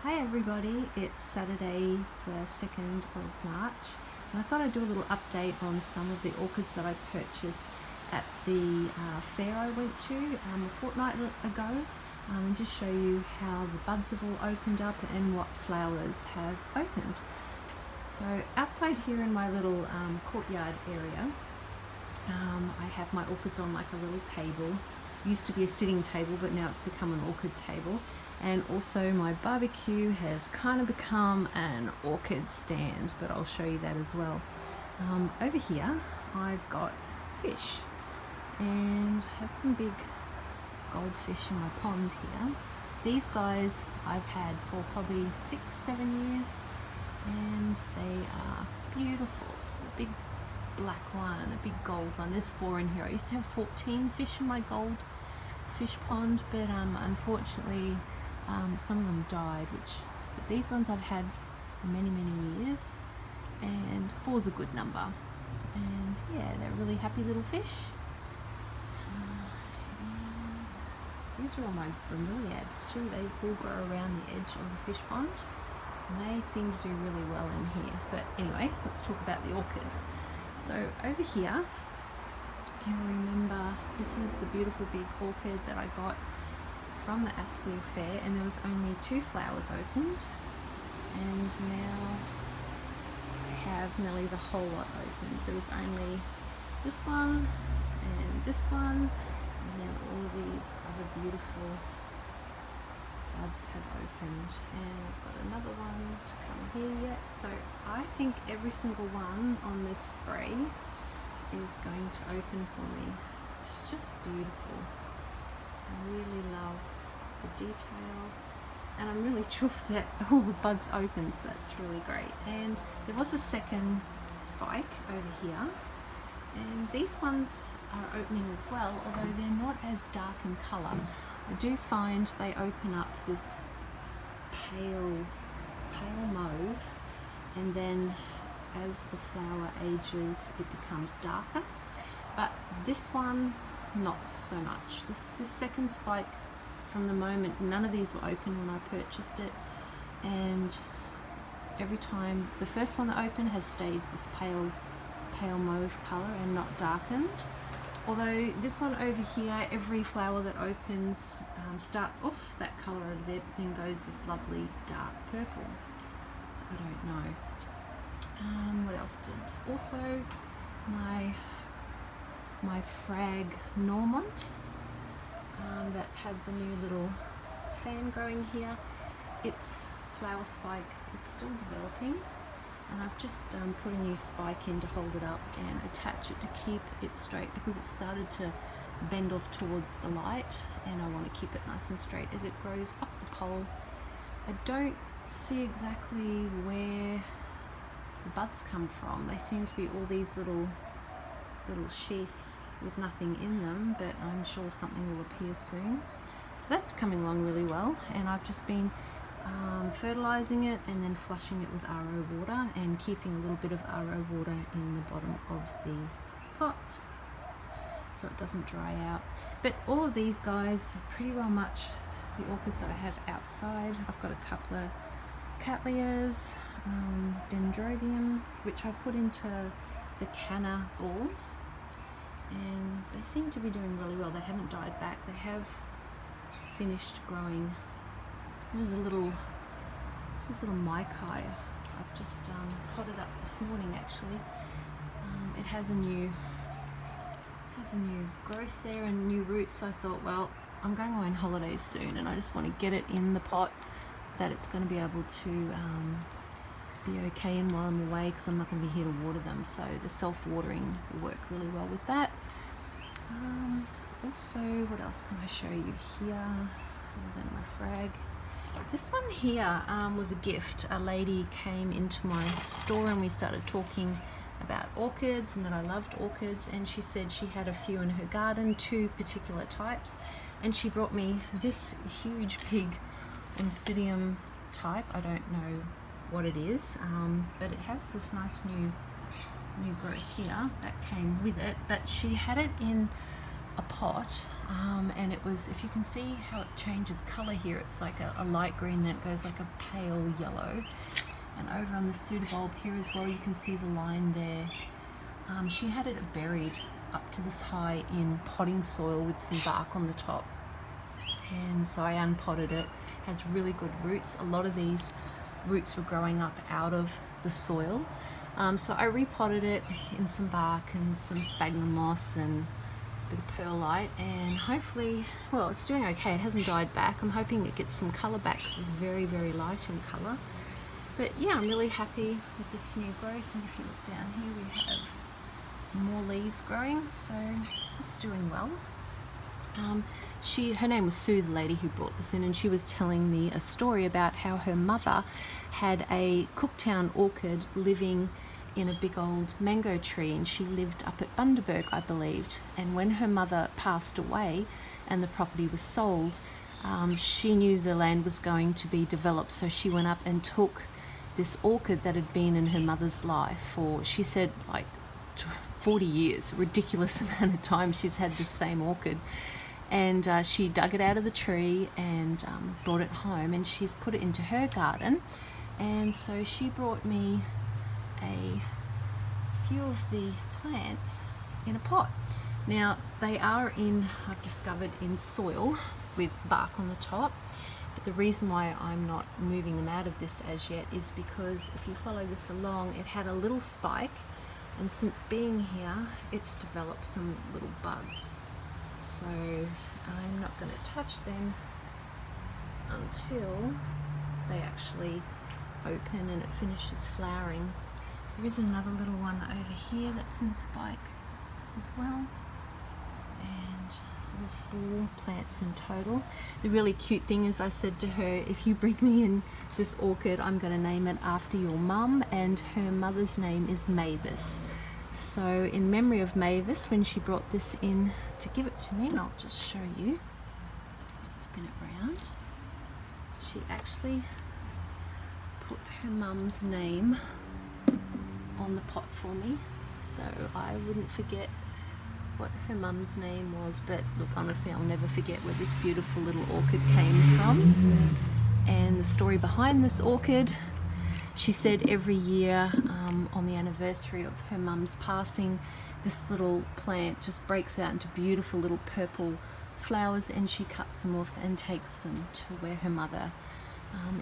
Hi everybody, it's Saturday the 2nd of March and I thought I'd do a little update on some of the orchids that I purchased at the fair I went to a fortnight ago and just show you how the buds have all opened up and what flowers have opened. So outside here in my little courtyard area, I have my orchids on like a little table. Used to be a sitting table, but now it's become an orchid table. And also my barbecue has kind of become an orchid stand, but I'll show you that as well. Over here I've got fish and I have some big goldfish in my pond here. These guys I've had for probably 6-7 years and they are beautiful. A big black one and a big gold one. There's 4 in here. I used to have 14 fish in my gold fish pond, but unfortunately some of them died, but these ones I've had for many years, and 4 is a good number. And yeah, they're really happy little fish. These are all my bromeliads too. They all grow around the edge of the fish pond and they seem to do really well in here. But anyway, let's talk about the orchids. So over here, you'll remember this is the beautiful big orchid that I got from the Aspley fair, and there was only 2 flowers opened, and now I have nearly the whole lot opened. There was only this one and this one, and then all these other beautiful buds have opened, and I've got another one to come here yet. So I think every single one on this spray is going to open for me. It's just beautiful. I really love the detail, and I'm really chuffed that all the buds open, so that's really great. And there was a second spike over here, and these ones are opening as well, although they're not as dark in colour. I do find they open up this pale mauve, and then as the flower ages it becomes darker. But this one, not so much. This second spike, from the moment, none of these were open when I purchased it, and every time the first one that opened has stayed this pale mauve colour and not darkened. Although this one over here, every flower that opens starts off that colour over there, but then goes this lovely dark purple. So I don't know. What else did? Also, my frag Normont that had the new little fan growing here, its flower spike is still developing, and I've just put a new spike in to hold it up and attach it to keep it straight, because it started to bend off towards the light and I want to keep it nice and straight as it grows up the pole. I don't see exactly where the buds come from. They seem to be all these little sheaths with nothing in them, but I'm sure something will appear soon. So that's coming along really well, and I've just been fertilizing it and then flushing it with RO water and keeping a little bit of RO water in the bottom of the pot so it doesn't dry out. But all of these guys pretty well much the orchids that I have outside. I've got a couple of cattleyas, dendrobium, which I put into the canna balls, and they seem to be doing really well. They haven't died back. They have finished growing. This is a little maikai. I've just potted up this morning actually. It has a new growth there and new roots. So I thought, well, I'm going away on holidays soon and I just want to get it in the pot that it's going to be able to be okay in while I'm away, because I'm not going to be here to water them. So the self-watering will work really well with that. Also, what else can I show you here? And then my frag. This one here was a gift. A lady came into my store and we started talking about orchids and that I loved orchids, and she said she had a few in her garden, 2 particular types, and she brought me this huge big Oncidium type. I don't know what it is, but it has this nice new growth here that came with it, but she had it in a pot, and it was, if you can see how it changes colour here, it's like a light green, then it goes like a pale yellow. And over on the pseudobulb here as well, you can see the line there. She had it buried up to this high in potting soil with some bark on the top, and so I unpotted it. Has really good roots. A lot of these roots were growing up out of the soil, so I repotted it in some bark and some sphagnum moss and a bit of perlite, and hopefully, well, it's doing okay. It hasn't died back. I'm hoping it gets some colour back because it's very, very light in colour. But yeah, I'm really happy with this new growth, and if you look down here, we have more leaves growing, so it's doing well. Her name was Sue, the lady who brought this in, and she was telling me a story about how her mother had a Cooktown orchid living in a big old mango tree, and she lived up at Bundaberg, I believed. And when her mother passed away and the property was sold, she knew the land was going to be developed, so she went up and took this orchid that had been in her mother's life for, she said, like 40 years, a ridiculous amount of time she's had this same orchid. And she dug it out of the tree and brought it home, and she's put it into her garden. And so she brought me a few of the plants in a pot. Now they are in, I've discovered, in soil with bark on the top, but the reason why I'm not moving them out of this as yet is because if you follow this along, it had a little spike, and since being here it's developed some little buds. So I'm not going to touch them until they actually open and it finishes flowering. There is another little one over here that's in spike as well, and so there's 4 plants in total. The really cute thing is I said to her, if you bring me in this orchid, I'm going to name it after your mum, and her mother's name is Mavis. So in memory of Mavis, when she brought this in to give it to me, and I'll just show you, I'll spin it round, she actually put her mum's name on the pot for me, so I wouldn't forget what her mum's name was. But look, honestly, I'll never forget where this beautiful little orchid came from. And the story behind this orchid, she said every year on the anniversary of her mum's passing, this little plant just breaks out into beautiful little purple flowers, and she cuts them off and takes them to where her mother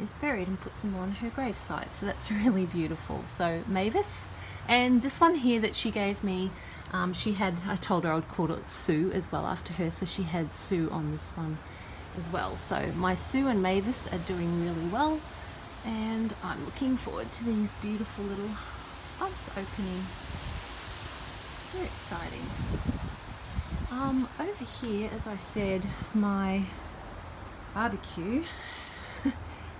is buried and puts them on her gravesite. So that's really beautiful. So Mavis, and this one here that she gave me, she had, I told her I would call it Sue as well after her, so she had Sue on this one as well. So my Sue and Mavis are doing really well, and I'm looking forward to these beautiful little buds opening. It's very exciting. Over here, as I said, my barbecue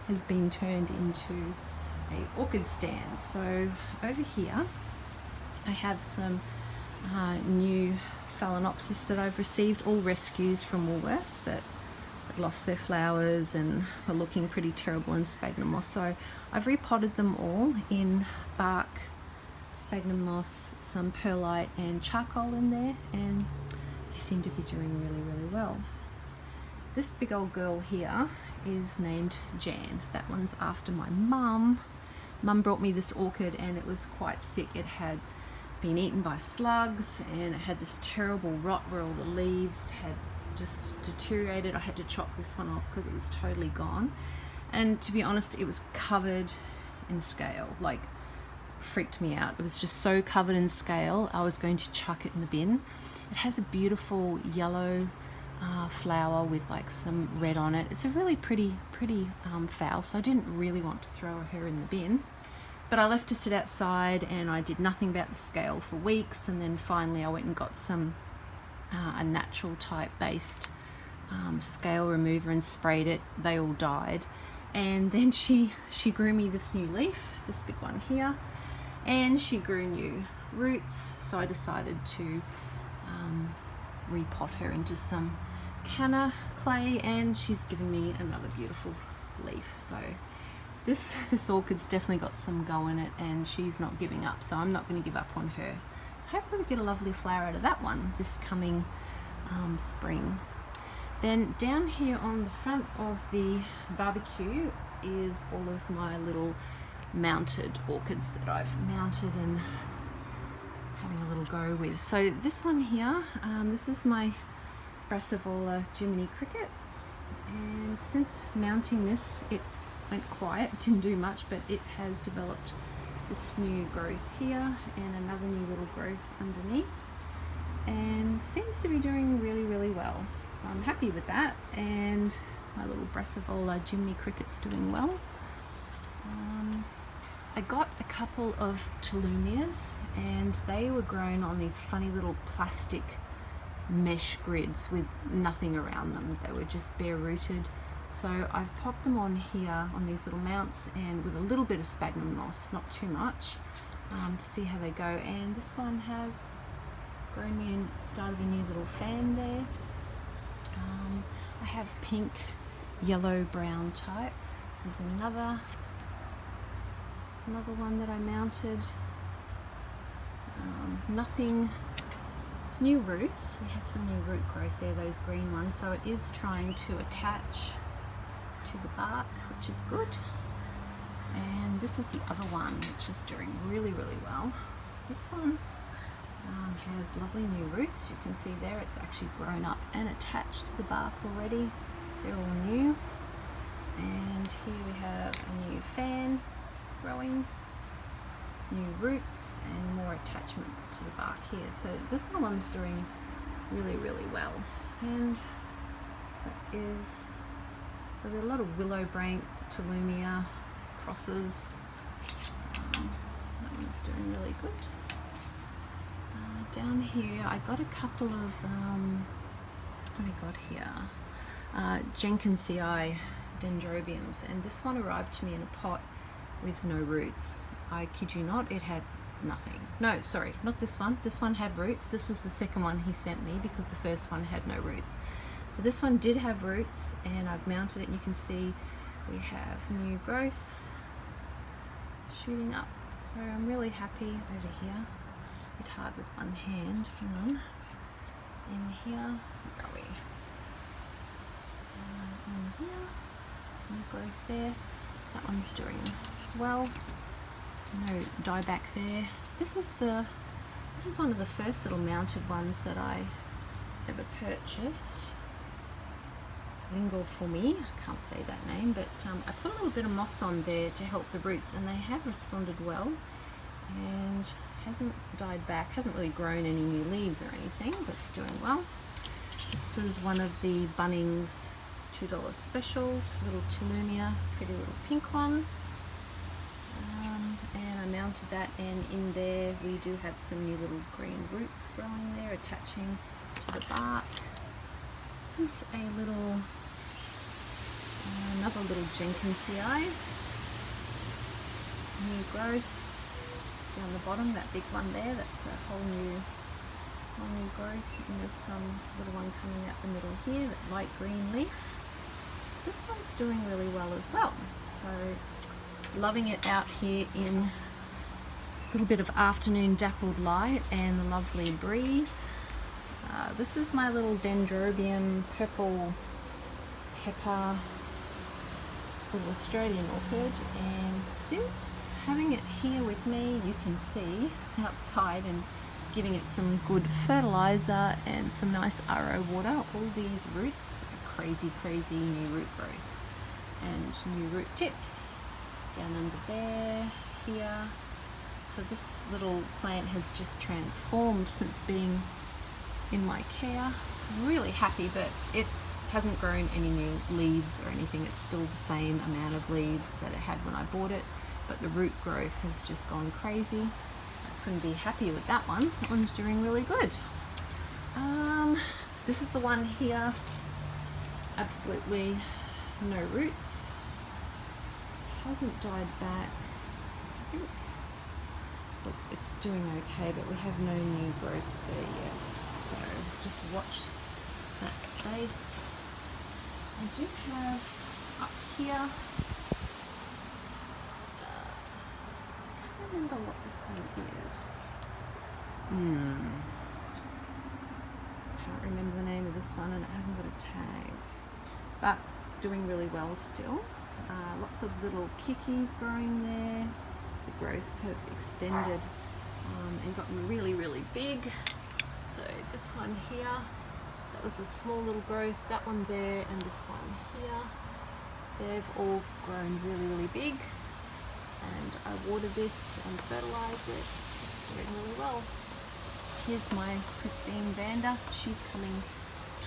has been turned into a orchid stand. So over here I have some new phalaenopsis that I've received, all rescues from Woolworths that had lost their flowers and were looking pretty terrible in sphagnum moss. So I've repotted them all in bark, sphagnum moss, some perlite and charcoal in there, and they seem to be doing really, really well. This big old girl here is named Jan. That one's after my mum. Mum brought me this orchid and it was quite sick. It had been eaten by slugs and it had this terrible rot where all the leaves had just deteriorated. I had to chop this one off because it was totally gone. And to be honest, it was covered in scale. Like, freaked me out. It was just so covered in scale, I was going to chuck it in the bin. It has a beautiful yellow flower with like some red on it. It's a really pretty fowl, so I didn't really want to throw her in the bin, but I left her sit outside and I did nothing about the scale for weeks, and then finally I went and got some a natural type based scale remover and sprayed it. They all died, and then she grew me this new leaf, this big one here, and she grew new roots, so I decided to repot her into some canna clay, and she's given me another beautiful leaf. So this orchid's definitely got some go in it, and she's not giving up, so I'm not going to give up on her. So hopefully we get a lovely flower out of that one this coming spring. Then down here on the front of the barbecue is all of my little mounted orchids that I've mounted and having a little go with. So this one here, this is my Brassavola Jiminy Cricket, and since mounting this it went quiet, didn't do much, but it has developed this new growth here and another new little growth underneath, and seems to be doing really well. So I'm happy with that, and my little Brassavola Jiminy Cricket's doing well. I got a couple of Tolumias and they were grown on these funny little plastic mesh grids with nothing around them. They were just bare rooted. So I've popped them on here on these little mounts and with a little bit of sphagnum moss, not too much, to see how they go. And this one has grown me and started a new little fan there. I have pink, yellow, brown type. This is another one that I mounted. Nothing, new roots. We have some new root growth there, those green ones. So it is trying to attach to the bark, which is good. And this is the other one, which is doing really well. This one has lovely new roots. You can see there it's actually grown up and attached to the bark already. They're all new. And here we have a new fan growing, new roots and more attachment to the bark here. So this one's doing really well. And that is, so there are a lot of willow branch, Tolumia crosses. That one's doing really good. Down here I got a couple of what have we got here? Jenkinsii dendrobiums, and this one arrived to me in a pot with no roots. I kid you not, it had nothing. No, sorry, not this one. This one had roots. This was the second one he sent me because the first one had no roots. So this one did have roots, and I've mounted it, and you can see we have new growths shooting up. So I'm really happy over here. A bit hard with one hand, hang on. In here, where are we? In here, new growth there. That one's doing well. No dieback there. This is one of the first little mounted ones that I ever purchased. Lingle for me, I can't say that name, but I put a little bit of moss on there to help the roots, and they have responded well, and hasn't died back, hasn't really grown any new leaves or anything, but it's doing well. This was one of the Bunnings $2 specials, little Tolumia, pretty little pink one. And I mounted that, and in there we do have some new little green roots growing there, attaching to the bark. This is a little, another little Jenkinsii. New growths down the bottom, that big one there, that's a whole new growth, and there's some little one coming out the middle here, that light green leaf. So this one's doing really well as well. So loving it out here in a little bit of afternoon dappled light and the lovely breeze. This is my little Dendrobium purple pepper little Australian orchid, and since having it here with me, you can see outside and giving it some good fertilizer and some nice RO water, all these roots are crazy new root growth and new root tips down under there, here. So this little plant has just transformed since being in my care. I'm really happy, but it hasn't grown any new leaves or anything. It's still the same amount of leaves that it had when I bought it, but the root growth has just gone crazy. I couldn't be happier with that one. So that one's doing really good. This is the one here, absolutely no roots. Hasn't died back. I think, look, it's doing okay, but we have no new growths there yet. So just watch that space. I do have up here, I can't remember what this one is. Can't remember the name of this one, and it hasn't got a tag, but doing really well still. Lots of little kikis growing there. The growths have extended and gotten really, really big. So this one here, that was a small little growth, that one there, and this one here. They've all grown really, really big. And I water this and fertilise it. It's doing really well. Here's my Christine Vanda. She's coming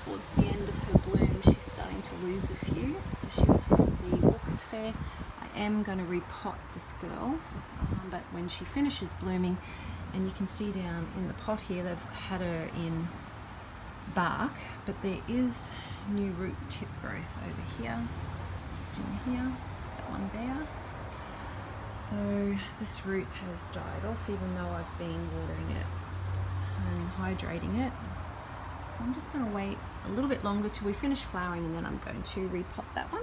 towards the end of her bloom. She's starting to lose a few. So she was from the orchid fair. I am going to repot this girl, but when she finishes blooming, and you can see down in the pot here, they've had her in bark, but there is new root tip growth over here, just in here, that one there. So this root has died off, even though I've been watering it and hydrating it. So I'm just going to wait a little bit longer till we finish flowering, and then I'm going to repot that one.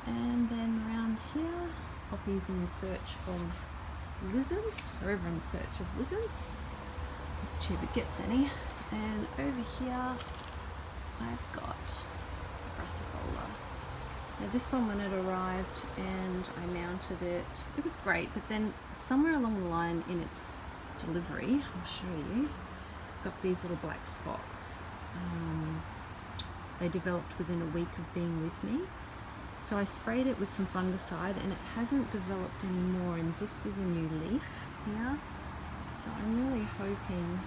And then around here, Poppy's in search of lizards, forever in search of lizards, if Chiba gets any. And over here, I've got pergola. Now this one, when it arrived and I mounted it, it was great, but then somewhere along the line in its delivery, I'll show you, got these little black spots. They developed within a week of being with me. So I sprayed it with some fungicide and it hasn't developed anymore, and this is a new leaf here. So I'm really hoping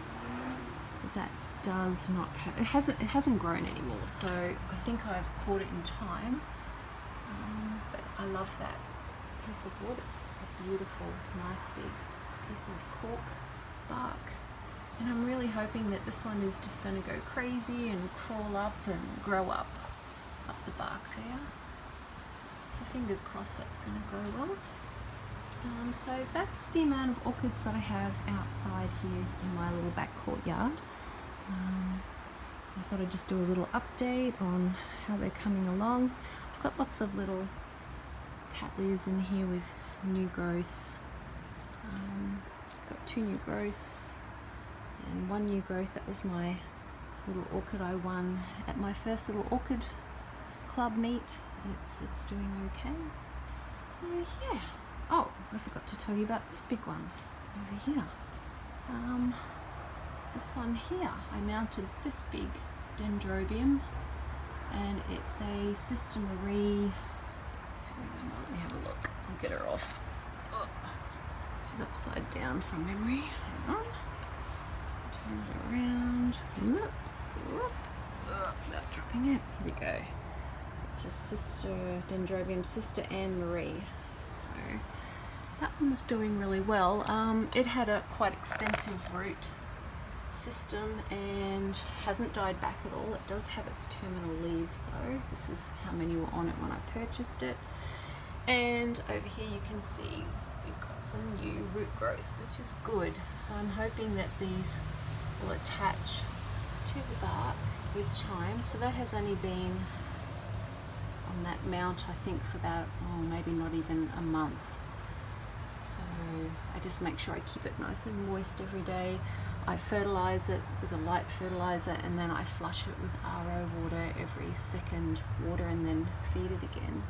that does not, it hasn't grown anymore, so I think I've caught it in time. But I love that piece of wood. It's a beautiful, nice big piece of cork bark, and I'm really hoping that this one is just going to go crazy and crawl up and grow up the bark there. So fingers crossed that's going to grow well. So that's the amount of orchids that I have outside here in my little back courtyard. So I thought I'd just do a little update on how they're coming along. I've got lots of little cattleyas in here with new growths. Got 2 new growths and 1 new growth. That was my little orchid I won at my first little orchid club meet. It's doing okay. So yeah. Oh, I forgot to tell you about this big one over here. This one here, I mounted this big dendrobium, and it's a Sister Marie. Let me have a look. I'll get her off. Oh, she's upside down from memory. Hang on. Turn it around. Whoop, whoop. Without dropping it. Here we go. It's a Sister Dendrobium, Sister Anne Marie. So that one's doing really well. It had a quite extensive root system and hasn't died back at all. It does have its terminal leaves though. This is how many were on it when I purchased it. And over here you can see we've got some new root growth, which is good. So I'm hoping that these will attach to the bark with time. So that has only been on that mount, I think, for about, maybe not even a month. So I just make sure I keep it nice and moist every day. I fertilize it with a light fertilizer, and then I flush it with RO water every second water, and then feed it again.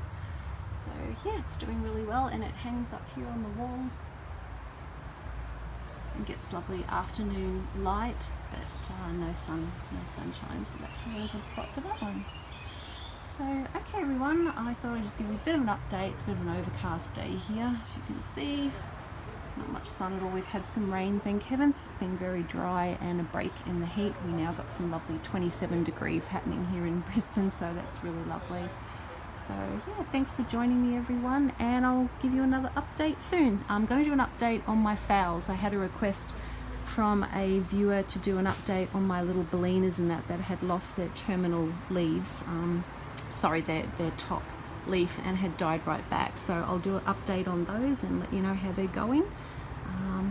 So yeah, it's doing really well, and it hangs up here on the wall and gets lovely afternoon light, but no sunshine, so that's a really good spot for that one. So okay everyone, I thought I'd just give you a bit of an update. It's a bit of an overcast day here, as you can see. Not much sun at all. We've had some rain, thank heavens. It's been very dry and a break in the heat. We now got some lovely 27 degrees happening here in Brisbane, so that's really lovely. So yeah, thanks for joining me everyone, and I'll give you another update soon. I'm going to do an update on my phals. I had a request from a viewer to do an update on my little bellinas and that had lost their terminal leaves, their top leaf, and had died right back. So I'll do an update on those and let you know how they're going.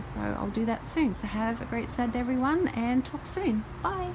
So I'll do that soon. So have a great Saturday everyone, and talk soon. Bye.